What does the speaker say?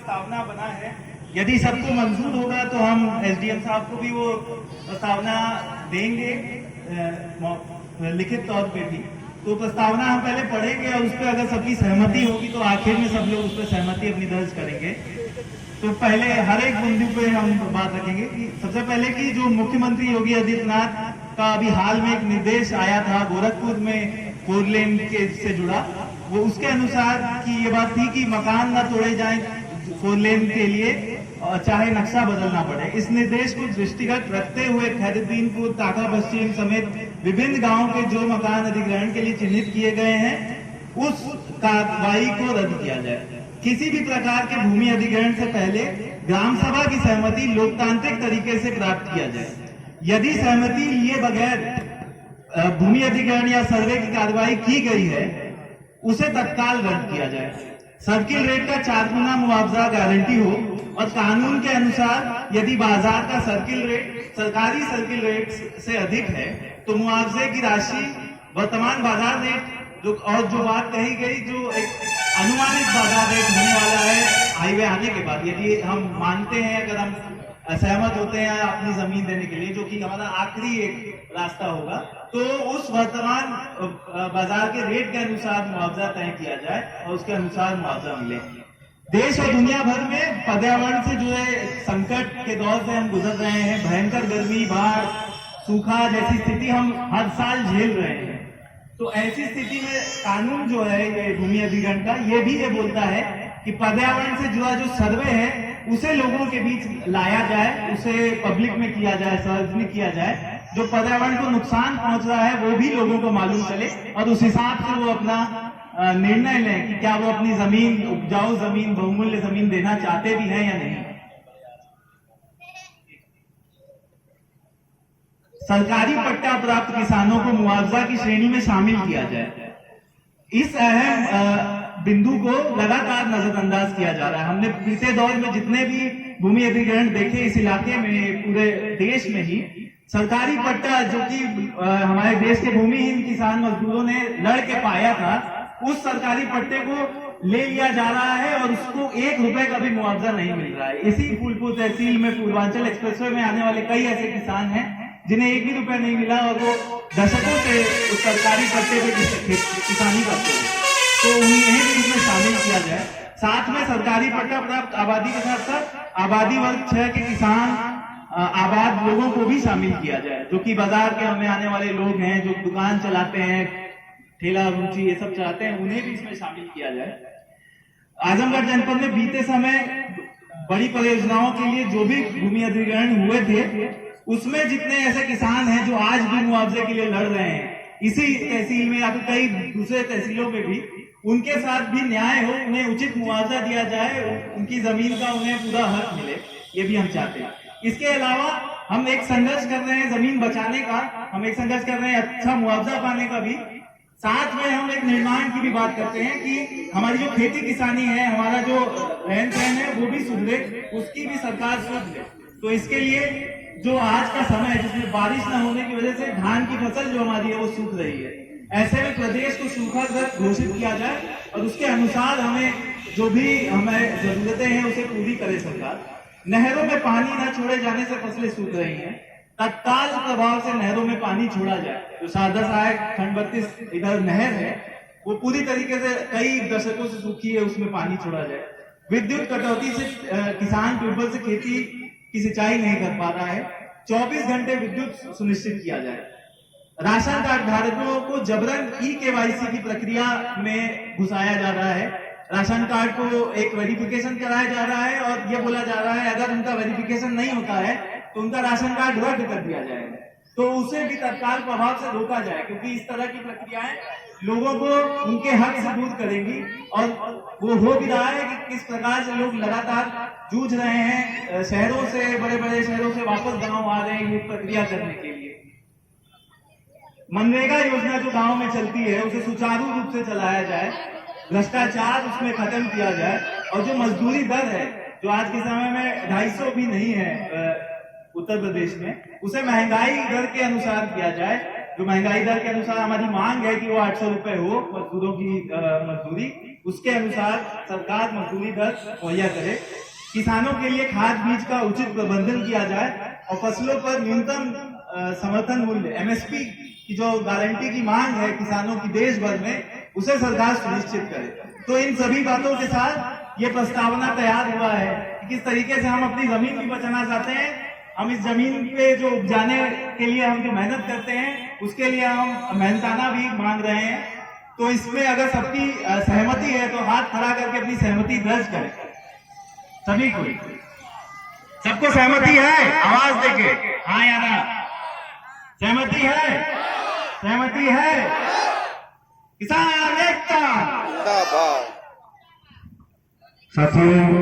प्रस्तावना बना है, यदि सबको मंजूर होगा तो हम एसडीएम साहब को भी वो प्रस्तावना देंगे लिखित तौर पे भी। तो प्रस्तावना हम पहले पढ़ेंगे और उस पर अगर सबकी सहमति होगी तो आखिर में सब लोग उस पर सहमति अपनी दर्ज करेंगे। तो पहले हर एक बिंदु पे हम बात रखेंगे कि सबसे पहले कि जो मुख्यमंत्री योगी आदित्यनाथ का अभी हाल में एक निर्देश आया था गोरखपुर में 4 लेन के से जुड़ा, वो उसके अनुसार कि ये बात थी कि मकान न तोड़े जाएं 4 लेन के लिए, चाहे नक्शा बदलना पड़े। इस निर्देश को दृष्टिगत रखते हुए खैरुद्दीनपुर, टाका पश्चिम समेत विभिन्न गांवों के जो मकान अधिग्रहण के लिए चिन्हित किए गए हैं उस कार्रवाई को रद्द किया जाए। किसी भी प्रकार के भूमि अधिग्रहण से पहले ग्राम सभा की सहमति लोकतांत्रिक तरीके से प्राप्त किया जाए। यदि सहमति लिए बगैर भूमि अधिग्रहण या सर्वे की कार्रवाई की गई है उसे तत्काल रद्द किया जाए। सर्किल रेट का 4 गुना मुआवजा गारंटी हो और कानून के अनुसार यदि बाजार का सर्किल रेट सरकारी सर्किल रेट से अधिक है तो मुआवजे की राशि वर्तमान बाजार रेट और जो बात कही गई जो एक अनुमानित बाजार रेट होने वाला है हाईवे आने के बाद, यदि हम मानते हैं, अगर हम सहमत होते हैं अपनी जमीन देने के लिए जो कि हमारा आखिरी एक रास्ता होगा, तो उस वर्तमान बाजार के रेट के अनुसार मुआवजा तय किया जाए और उसके अनुसार मुआवजा मिले। देश और दुनिया भर में पर्यावरण से जुड़े संकट के दौर से हम गुजर रहे हैं। भयंकर गर्मी, बाढ़, सूखा जैसी स्थिति हम हर साल झेल रहे हैं। तो ऐसी स्थिति में कानून जो है ये भूमि अधिग्रहण का, ये भी ये बोलता है कि पर्यावरण से जुड़ा जो सर्वे है उसे लोगों के बीच लाया जाए, उसे पब्लिक में किया जाए, सार्वजनिक किया जाए। जो पर्यावरण को नुकसान पहुंच रहा है वो भी लोगों को मालूम चले और उस हिसाब से वो अपना निर्णय लें कि क्या वो अपनी जमीन, उपजाऊ जमीन, बहुमूल्य जमीन देना चाहते भी हैं या नहीं। सरकारी पट्टा प्राप्त किसानों को मुआवजा की श्रेणी में शामिल किया जाए। इस अहम बिंदु को लगातार नजरअंदाज किया जा रहा है। हमने बीते दौर में जितने भी भूमि अधिग्रहण देखे इस इलाके में, पूरे देश में ही सरकारी पट्टा जो कि हमारे देश के भूमिहीन किसान मजदूरों ने लड़ के पाया था, उस सरकारी पट्टे को ले लिया जा रहा है और उसको 1 रुपए का भी मुआवजा नहीं मिल रहा है। इसी फूलपुर तहसील में पूर्वांचल एक्सप्रेसवे में आने वाले कई ऐसे किसान हैं जिन्हें 1 भी रुपया नहीं मिला और वो दशकों से उस सरकारी पट्टे पे किसानी करते हैं। तो उन्हें भी इसमें शामिल किया जाए। साथ में सरकारी पट्टा प्राप्त आबादी के साथ साथ आबादी वर्ग 6 के किसान आबाद लोगों को भी शामिल किया जाए, जो कि बाजार के हमें आने वाले लोग हैं, जो दुकान चलाते हैं, ठेला रुचि ये सब चलाते हैं, उन्हें भी इसमें शामिल किया जाए। आजमगढ़ जनपद में बीते समय बड़ी परियोजनाओं के लिए जो भी भूमि अधिग्रहण हुए थे उसमें जितने ऐसे किसान हैं जो आज भी मुआवजे के लिए लड़ रहे हैं, इसी तहसील में या फिर कई दूसरे तहसीलों में भी, उनके साथ भी न्याय हो, उन्हें उचित मुआवजा दिया जाए, उनकी जमीन का उन्हें पूरा हक मिले, ये भी हम चाहते हैं। इसके अलावा हम एक संघर्ष कर रहे हैं जमीन बचाने का, हम एक संघर्ष कर रहे हैं अच्छा मुआवजा पाने का भी। साथ में हम एक निर्माण की भी बात करते हैं कि हमारी जो खेती किसानी है, हमारा जो रहन सहन है वो भी सुधरे, उसकी भी सरकार सोच ले। तो इसके लिए जो आज का समय है जिसमें बारिश न होने की वजह से धान की फसल जो हमारी है वो सूख रही है, ऐसे में प्रदेश को सूखाग्रस्त घोषित किया जाए और उसके अनुसार हमें जो भी हमें जरूरतें हैं उसे पूरी करे सरकार। नहरों में पानी न छोड़े जाने से फसलें सूख रही हैं, तत्काल प्रभाव से नहरों में पानी छोड़ा जाए। जो शारदा सहायक खंड 32 इधर नहर है वो पूरी तरीके से कई दशकों से सूखी है, उसमें पानी छोड़ा जाए। विद्युत कटौती से किसान ट्यूबवेल से खेती की सिंचाई नहीं कर पा रहा है, 24 घंटे विद्युत सुनिश्चित किया जाए। राशन कार्ड धारकों को जबरन ई-केवाईसी की प्रक्रिया में घुसाया जा रहा है। राशन कार्ड को एक वेरिफिकेशन कराया जा रहा है और ये बोला जा रहा है अगर उनका वेरिफिकेशन नहीं होता है तो उनका राशन कार्ड रद्द कर दिया जाएगा। तो उसे भी तत्काल प्रभाव से रोका जाए, क्योंकि इस तरह की प्रक्रियाएं लोगों को उनके हक से दूर करेंगी और वो हो भी रहा है कि किस प्रकार से लोग लगातार जूझ रहे हैं, शहरों से, बड़े बड़े शहरों से वापस गांव आ रहे हैं ये प्रक्रिया करने के लिए। मनरेगा योजना जो गांव में चलती है उसे सुचारू रूप से चलाया जाए, भ्रष्टाचार उसमें खत्म किया जाए और जो मजदूरी दर है जो आज के समय में 250 भी नहीं है उत्तर प्रदेश में, उसे महंगाई दर के अनुसार किया जाए। जो महंगाई दर के अनुसार हमारी मांग है कि वो 800 रुपए हो मजदूरों की मजदूरी, उसके अनुसार सरकार मजदूरी दर मुहैया करे, किसानों के लिए खाद बीज का उचित प्रबंधन किया जाए और फसलों पर न्यूनतम समर्थन मूल्य एमएसपी की जो गारंटी की मांग है किसानों की देश भर में, उसे सरकार सुनिश्चित करे। तो इन सभी बातों के साथ ये प्रस्तावना तैयार हुआ है कि किस तरीके से हम अपनी जमीन भी बचाना चाहते हैं। हम इस जमीन पे जो उपजाने के लिए हम जो मेहनत करते हैं उसके लिए हम मेहनताना भी मांग रहे हैं। तो इसमें अगर सबकी सहमति है तो हाथ खड़ा करके अपनी सहमति दर्ज करें। सभी को, सबको सहमति है? आवाज देके हाँ या ना। सहमति है? सहमति है? किसान एकता। साथियों